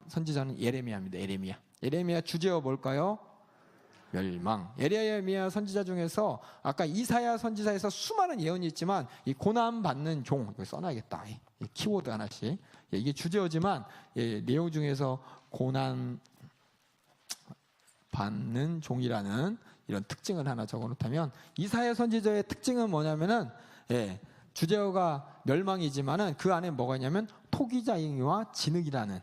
선지자는 예레미야입니다. 예레미야 주제어 뭘까요? 멸망. 예레미야 선지자 중에서 아까 이사야 선지자에서 수많은 예언이 있지만 이 고난 받는 종, 이거 써놔야겠다. 이 키워드 하나씩. 이게 주제어지만 내용 중에서 고난 받는 종이라는 이런 특징을 하나 적어놓다면, 이사야 선지자의 특징은 뭐냐면은 주제어가 멸망이지만은 그 안에 뭐가 있냐면 토기자잉이와 진흙이라는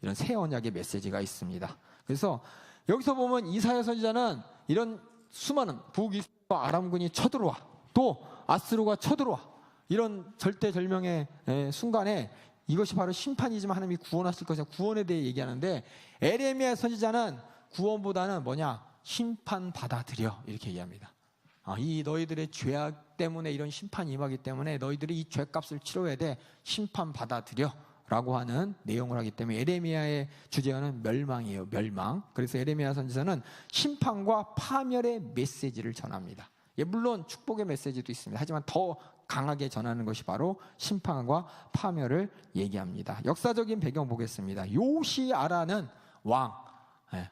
이런 새 언약의 메시지가 있습니다. 그래서 여기서 보면 이사야 선지자는 이런 수많은 북이스라엘과 아람군이 쳐들어와, 또 아스루가 쳐들어와, 이런 절대절명의 순간에 이것이 바로 심판이지만 하나님이 구원하실 것이야, 구원에 대해 얘기하는데, 예레미야 선지자는 구원보다는 뭐냐? 심판 받아들여, 이렇게 얘기합니다. 이 너희들의 죄악 때문에 이런 심판이 임하기 때문에 너희들이 이 죄값을 치러야 돼, 심판 받아들여 라고 하는 내용을 하기 때문에 예레미야의 주제어는 멸망이에요. 멸망. 그래서 예레미야 선지자는 심판과 파멸의 메시지를 전합니다. 물론 축복의 메시지도 있습니다. 하지만 더 강하게 전하는 것이 바로 심판과 파멸을 얘기합니다. 역사적인 배경 보겠습니다. 요시아라는 왕,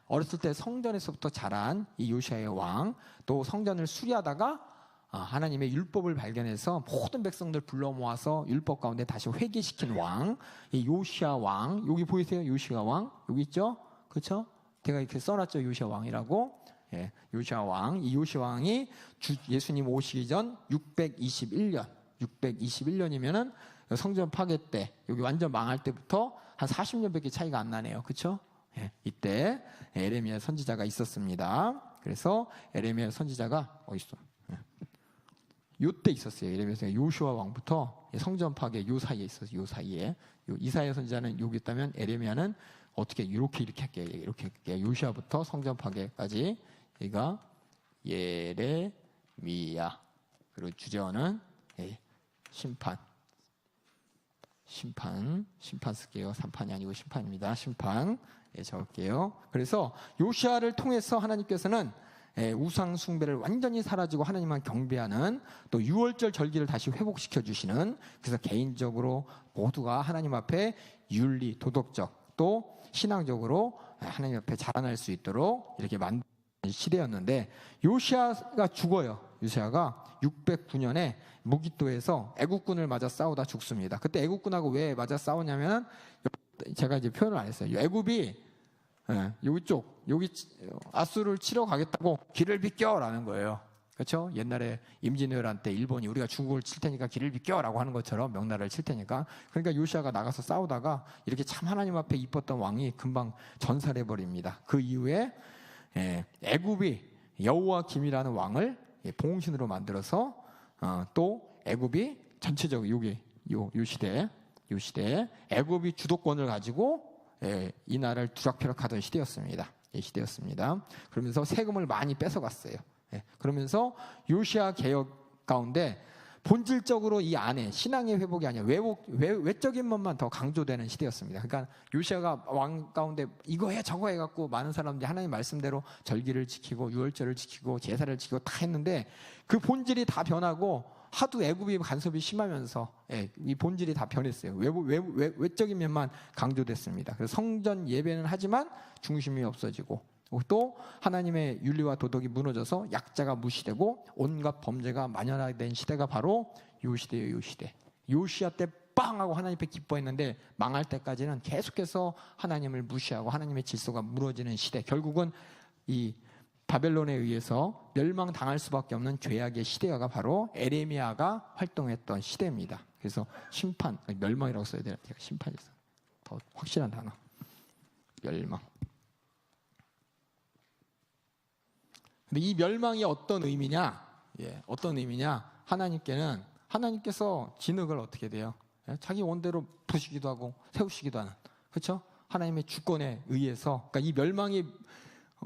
어렸을 때 성전에서부터 자란 이 요시아의 왕, 또 성전을 수리하다가 하나님의 율법을 발견해서 모든 백성들 불러 모아서 율법 가운데 다시 회개시킨 왕, 이 요시아 왕. 여기 보이세요? 요시아 왕 여기 있죠? 그렇죠? 제가 이렇게 써놨죠. 요시아 왕이라고. 요시아 왕. 이 요시아 왕이 예수님 오시기 전 621년이면은 성전 파괴 때, 여기 완전 망할 때부터 한 40년밖에 차이가 안 나네요. 그렇죠? 이때 예레미야 선지자가 있었습니다. 그래서 예레미야 선지자가 어디 있어? 요때 있었어요. 예레미야 요시아 왕부터 성전 파괴 요 사이에 있었어요. 요 사이에. 이사야 선지자는 여기 있다면 예레미야는 어떻게 이렇게 할게요. 이렇게 할게요. 요시아부터 성전 파괴까지. 얘가 예레미야. 그리고 주제어는 심판 쓸게요. 3판이 아니고 심판입니다. 심판 적을게요. 그래서 요시아를 통해서 하나님께서는 우상 숭배를 완전히 사라지고 하나님만 경배하는, 또 유월절 절기를 다시 회복시켜 주시는, 그래서 개인적으로 모두가 하나님 앞에 윤리, 도덕적, 또 신앙적으로 하나님 앞에 자라날 수 있도록 이렇게 만든 시대였는데, 요시아가 죽어요. 요시아가 609년에 무기토에서 애국군을 맞아 싸우다 죽습니다. 그때 애국군하고 왜 맞아 싸우냐면, 제가 이제 표현을 안 했어요. 애굽이 여기 아수를 치러 가겠다고 길을 비껴라는 거예요. 그렇죠? 옛날에 임진왜란 때 일본이 우리가 중국을 칠 테니까 길을 비껴라고 하는 것처럼, 명나라를 칠 테니까. 그러니까 요시아가 나가서 싸우다가 이렇게 참 하나님 앞에 이뻤던 왕이 금방 전살해 버립니다. 그 이후에 애굽이 여호와김이라는 왕을 봉신으로 만들어서 또 애굽이 전체적으로 요 시대 애굽이 주도권을 가지고 이 나라를 두락펴락하던 시대였습니다. 이 시대였습니다. 그러면서 세금을 많이 뺏어갔어요. 그러면서 요시아 개혁 가운데 본질적으로 이 안에 신앙의 회복이 아니라 외적인 것만 더 강조되는 시대였습니다. 그러니까 요시아가 왕 가운데 이거 해 저거 해갖고 많은 사람들이 하나님 말씀대로 절기를 지키고 유월절을 지키고 제사를 지키고 다 했는데, 그 본질이 다 변하고 하도 애굽이 간섭이 심하면서 이 본질이 다 변했어요. 외적인 면만 강조됐습니다. 그래서 성전 예배는 하지만 중심이 없어지고, 또 하나님의 윤리와 도덕이 무너져서 약자가 무시되고 온갖 범죄가 만연화된 시대가 바로 요 시대예요. 요 시대. 요시아 때 빵 하고 하나님 앞에 기뻐했는데, 망할 때까지는 계속해서 하나님을 무시하고 하나님의 질서가 무너지는 시대. 결국은 이 바벨론에 의해서 멸망당할 수밖에 없는 죄악의 시대가 바로 예레미야가 활동했던 시대입니다. 그래서 심판, 멸망이라고 써야 되나? 제가 심판이었어요. 더 확실한 단어. 멸망. 근데 이 멸망이 어떤 의미냐? 어떤 의미냐? 하나님께서 진흙을 어떻게 돼요? 자기 원대로 부시기도 하고 세우시기도 하는, 그렇죠? 하나님의 주권에 의해서. 그러니까 이 멸망이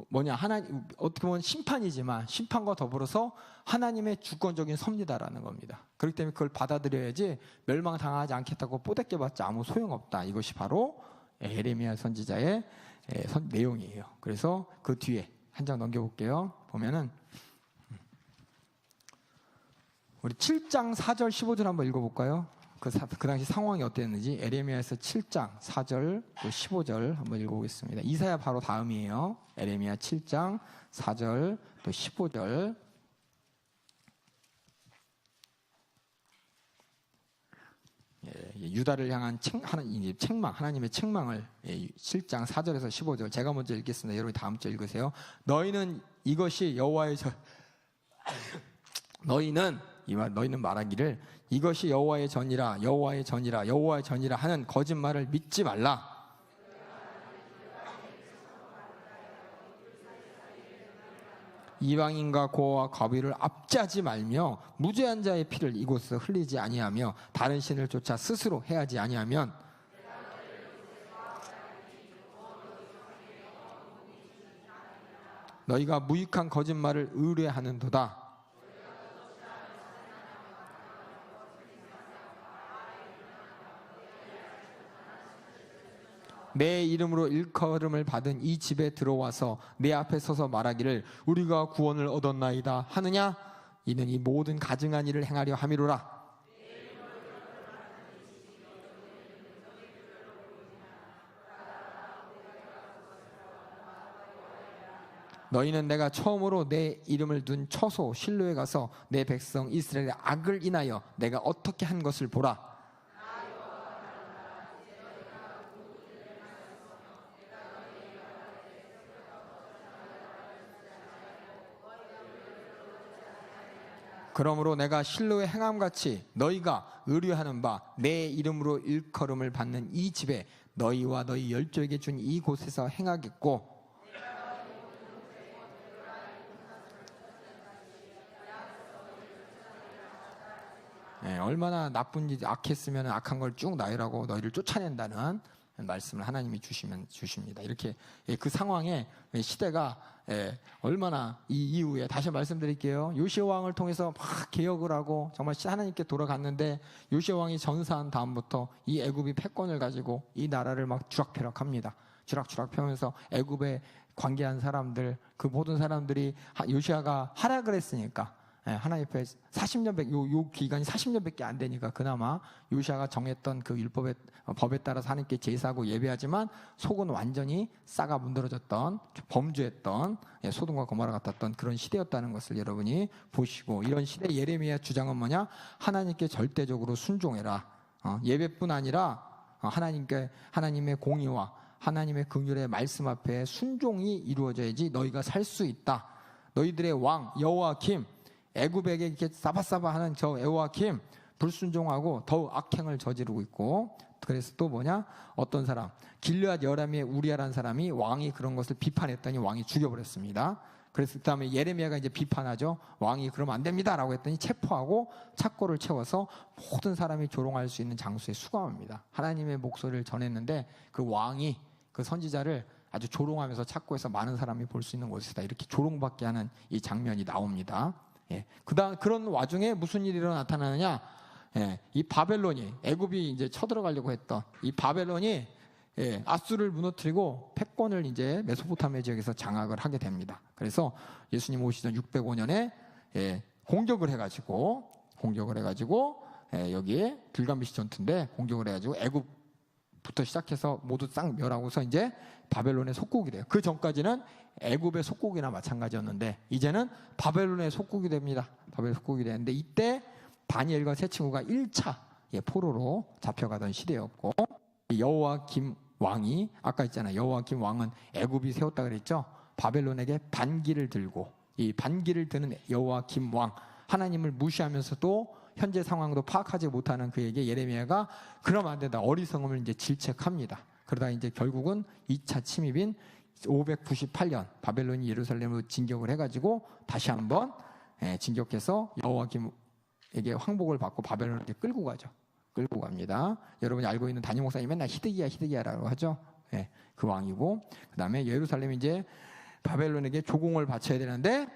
뭐냐? 하나님, 어떻게 보면 심판이지만 심판과 더불어서 하나님의 주권적인 섭리다라는 겁니다. 그렇기 때문에 그걸 받아들여야지, 멸망당하지 않겠다고 뽀대껴봤자 아무 소용없다. 이것이 바로 예레미야 선지자의 내용이에요. 그래서 그 뒤에 한 장 넘겨볼게요. 보면은 우리 7장 4절 15절 한번 읽어볼까요? 그 당시 상황이 어땠는지 에레미야에서 7장 4절 또 15절 한번 읽어보겠습니다. 이사야 바로 다음이에요. 에레미야 7장 4절 또 15절. 유다를 향한 책망, 하나님의 책망을 7장 4절에서 15절 제가 먼저 읽겠습니다. 여러분이 다음 절 읽으세요. 너희는 이것이 여호와의 너희는 말하기를 이것이 여호와의 전이라 여호와의 전이라 여호와의 전이라 하는 거짓말을 믿지 말라. 이방인과 고아와 과부를 압제하지 말며 무죄한 자의 피를 이곳에서 흘리지 아니하며 다른 신을 쫓아 스스로 해하지 아니하면 너희가 무익한 거짓말을 의뢰하는도다. 내 이름으로 일컬음을 받은 이 집에 들어와서 내 앞에 서서 말하기를 우리가 구원을 얻었나이다 하느냐? 이는 이 모든 가증한 일을 행하려 함이로라. 너희는 내가 처음으로 내 이름을 둔 처소 실로에 가서 내 백성 이스라엘의 악을 인하여 내가 어떻게 한 것을 보라. 그러므로 내가 실로의 행함같이 너희가 의뢰하는 바 내 이름으로 일컬음을 받는 이 집에 너희와 너희 열조에게 준 이곳에서 행하겠고 얼마나 나쁜 짓 악했으면 악한 걸 쭉 나열하고 너희를 쫓아낸다는 말씀을 하나님이 주십니다. 이렇게 그 상황에 시대가 얼마나 이 이후에 다시 말씀드릴게요. 요시야 왕을 통해서 막 개혁을 하고 정말 하나님께 돌아갔는데 요시야 왕이 전사한 다음부터 이 애굽이 패권을 가지고 이 나라를 막 주락펴락합니다. 주락주락 펴면서 애굽에 관계한 사람들 그 모든 사람들이 요시야가 하락을 했으니까 하나님 앞에 40년밖에 요 기간이 40년밖에 안 되니까 그나마 요시야가 정했던 그 율법의 법에 따라서 하나님께 제사하고 예배하지만 속은 완전히 싹아 문드러졌던 범죄했던 소돔과 고모라 같았던 그런 시대였다는 것을 여러분이 보시고 이런 시대 예레미야 주장은 뭐냐? 하나님께 절대적으로 순종해라. 예배뿐 아니라 하나님의 공의와 하나님의 긍휼의 말씀 앞에 순종이 이루어져야지 너희가 살 수 있다. 너희들의 왕 여호야김 애굽에게 이렇게 사바사바하는 저 여호야김 불순종하고 더욱 악행을 저지르고 있고 그래서 또 뭐냐? 어떤 사람 길르앗 여람의 우리아라는 사람이 왕이 그런 것을 비판했더니 왕이 죽여버렸습니다. 그래서 그 다음에 예레미야가 이제 비판하죠. 왕이 그러면 안 됩니다라고 했더니 체포하고 착고를 채워서 모든 사람이 조롱할 수 있는 장소에 수감합니다. 하나님의 목소리를 전했는데 그 왕이 그 선지자를 아주 조롱하면서 착고해서 많은 사람이 볼 수 있는 곳이다. 이렇게 조롱받게 하는 이 장면이 나옵니다. 그런 와중에 무슨 일이 나타나느냐? 이 바벨론이 애굽이 이제 쳐들어가려고 했던 이 바벨론이 아수르를 무너뜨리고 패권을 이제 메소포타미아 지역에서 장악을 하게 됩니다. 그래서 예수님 오시던 605년에 공격을 해가지고 여기에 길가메시 전투인데 공격을 해가지고 애굽부터 시작해서 모두 싹 멸하고서 이제 바벨론의 속국이 돼요. 그 전까지는 애굽의 속국이나 마찬가지였는데 이제는 바벨론의 속국이 됩니다. 바벨론 속국이 되는데 이때 다니엘과 세 친구가 1차 포로로 잡혀가던 시대였고 여호야김 왕이 아까 있잖아요. 여호야김 왕은 애굽이 세웠다 그랬죠. 바벨론에게 반기를 들고 이 반기를 드는 여호야김 왕 하나님을 무시하면서도 현재 상황도 파악하지 못하는 그에게 예레미야가 그러면 안 된다. 어리석음을 이제 질책합니다. 그러다 이제 결국은 2차 침입인 598년 바벨론이 예루살렘으로 진격을 해가지고 다시 한번 진격해서 여호야김에게 황복을 받고 바벨론을 끌고 가죠. 끌고 갑니다. 여러분이 알고 있는 담임 목사님 맨날 히드기야라고 하죠. 그 왕이고 그 다음에 예루살렘이 이제 바벨론에게 조공을 바쳐야 되는데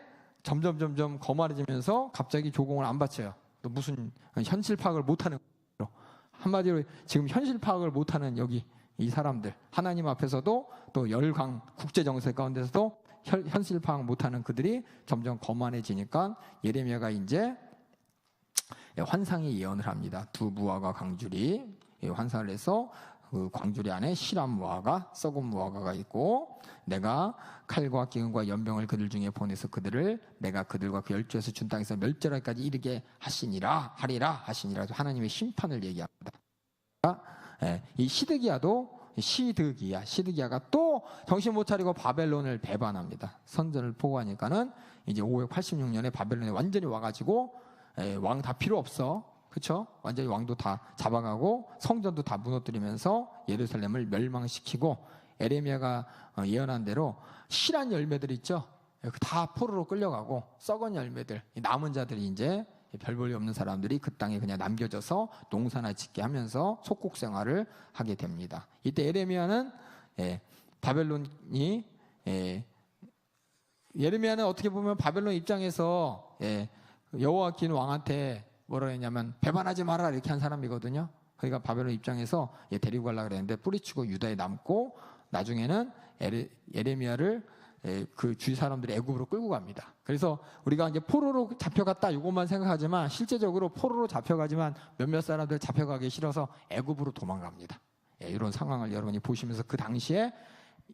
점점 거만해지면서 갑자기 조공을 안 바쳐요. 또 무슨 현실 파악을 못하는 거죠. 한마디로 지금 현실 파악을 못하는 여기 이 사람들 하나님 앞에서도 또 열강 국제 정세 가운데서도 현실 파악 못하는 그들이 점점 거만해지니까 예레미야가 이제 환상의 예언을 합니다. 두 무화과 광줄이 환상을 해서 그 광주리 안에 실한 무화과, 썩은 무화과가 있고, 내가 칼과 기근과 연병을 그들 중에 보내서 그들을 내가 그들과 그 열조에서 준 땅에서 멸절하기까지 이르게 하리라 하시니라. 하나님의 심판을 얘기합니다. 이 시드기야가 또 정신 못 차리고 바벨론을 배반합니다. 선전을 포고하니까는 이제 586년에 바벨론에 완전히 와가지고 왕 다 필요 없어. 그렇죠? 완전히 왕도 다 잡아가고 성전도 다 무너뜨리면서 예루살렘을 멸망시키고, 에레미야가 예언한 대로 실한 열매들 있죠? 다 포로로 끌려가고 썩은 열매들, 남은 자들이 이제 별 볼일 없는 사람들이 그 땅에 그냥 남겨져서 농사나 짓게 하면서 속국 생활을 하게 됩니다. 이때 에레미야는 바벨론이 예레미야는 어떻게 보면 바벨론 입장에서 여호야킨 왕한테 뭐라 했냐면 배반하지 마라 이렇게 한 사람이거든요. 그러니까 바벨론 입장에서 데리고 가려고 그랬는데 뿌리치고 유다에 남고, 나중에는 예레미야를 그 주위 사람들이 애굽으로 끌고 갑니다. 그래서 우리가 이제 포로로 잡혀갔다 이것만 생각하지만, 실제적으로 포로로 잡혀가지만 몇몇 사람들 잡혀가기 싫어서 애굽으로 도망갑니다. 이런 상황을 여러분이 보시면서, 그 당시에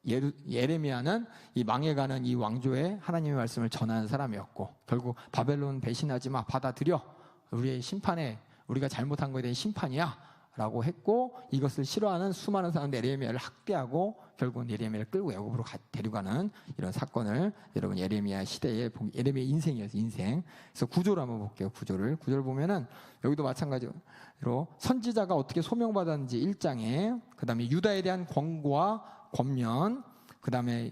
예레미야는 이 망해가는 이 왕조에 하나님의 말씀을 전하는 사람이었고, 결국 바벨론 배신하지 마, 받아들여, 우리의 심판에, 우리가 잘못한 것에 대한 심판이야 라고 했고, 이것을 싫어하는 수많은 사람들 예레미야를 학대하고 결국은 예레미야를 끌고 애굽으로 데려가는 이런 사건을 여러분 예레미야 시대에, 예레미야 인생이었어요. 인생. 그래서 구조를 한번 볼게요. 구조를 보면은 여기도 마찬가지로 선지자가 어떻게 소명받았는지 1장에, 그 다음에 유다에 대한 권고와 권면, 그 다음에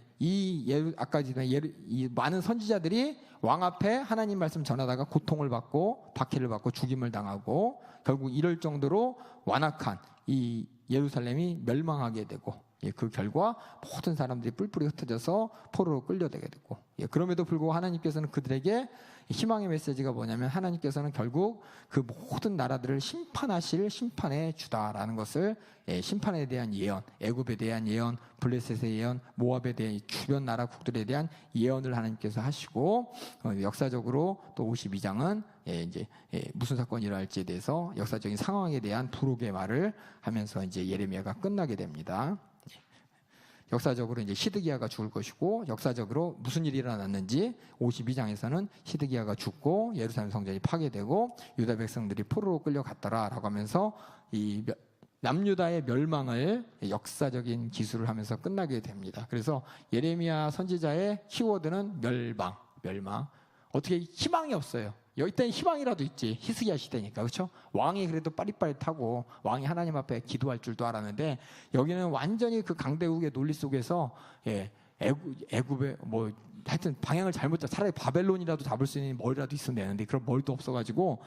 아까 이 많은 선지자들이 왕 앞에 하나님 말씀 전하다가 고통을 받고 박해를 받고 죽임을 당하고, 결국 이럴 정도로 완악한 이 예루살렘이 멸망하게 되고, 그 결과 모든 사람들이 뿔뿔이 흩어져서 포로로 끌려다게 되고, 그럼에도 불구하고 하나님께서는 그들에게 희망의 메시지가 뭐냐면, 하나님께서는 결국 그 모든 나라들을 심판하실 심판의 주다라는 것을, 심판에 대한 예언, 애굽에 대한 예언, 블레셋의 예언, 모압에 대한 주변 나라국들에 대한 예언을 하나님께서 하시고, 역사적으로 또 52장은 이제 무슨 사건이 일어날지에 대해서 역사적인 상황에 대한 부록의 말을 하면서 이제 예레미야가 끝나게 됩니다. 역사적으로 이제 시드기야가 죽을 것이고, 역사적으로 무슨 일이 일어났는지 52장에서는 시드기야가 죽고 예루살렘 성전이 파괴되고 유다 백성들이 포로로 끌려갔더라라고 하면서 이 남유다의 멸망을 역사적인 기술을 하면서 끝나게 됩니다. 그래서 예레미야 선지자의 키워드는 멸망. 어떻게 희망이 없어요. 여기 때는 희망이라도 있지. 히스기야 시대니까. 그렇죠? 왕이 그래도 빠릿빠릿하고 왕이 하나님 앞에 기도할 줄도 알았는데, 여기는 완전히 그 강대국의 논리 속에서 애굽에 뭐 하여튼 방향을 잘못 잡, 차라리 바벨론이라도 잡을 수 있는 머리라도 있으면 되는데 그런 머리도 없어가지고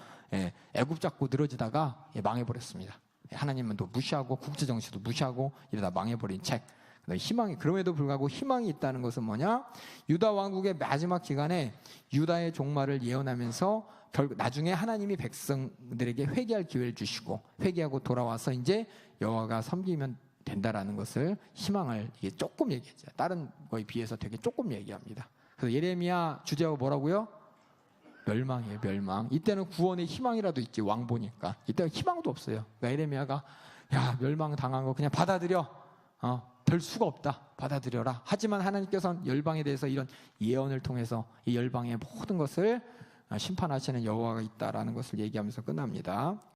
애굽 잡고 늘어지다가 망해버렸습니다. 하나님은 또 무시하고 국제 정치도 무시하고 이러다 망해버린 책. 그럼에도 불구하고 희망이 있다는 것은 뭐냐? 유다 왕국의 마지막 기간에 유다의 종말을 예언하면서 결국 나중에 하나님이 백성들에게 회개할 기회를 주시고, 회개하고 돌아와서 이제 여호와가 섬기면 된다라는 것을, 희망을 이게 조금 얘기했죠. 다른 거에 비해서 되게 조금 얘기합니다. 그래서 예레미야 주제가 뭐라고요? 멸망이에요. 멸망. 이때는 구원의 희망이라도 있지, 왕 보니까. 이때는 희망도 없어요. 그러니까 예레미야가 멸망 당한 거 그냥 받아들여. 별 수가 없다. 받아들여라. 하지만 하나님께서는 열방에 대해서 이런 예언을 통해서 이 열방의 모든 것을 심판하시는 여호와가 있다라는 것을 얘기하면서 끝납니다.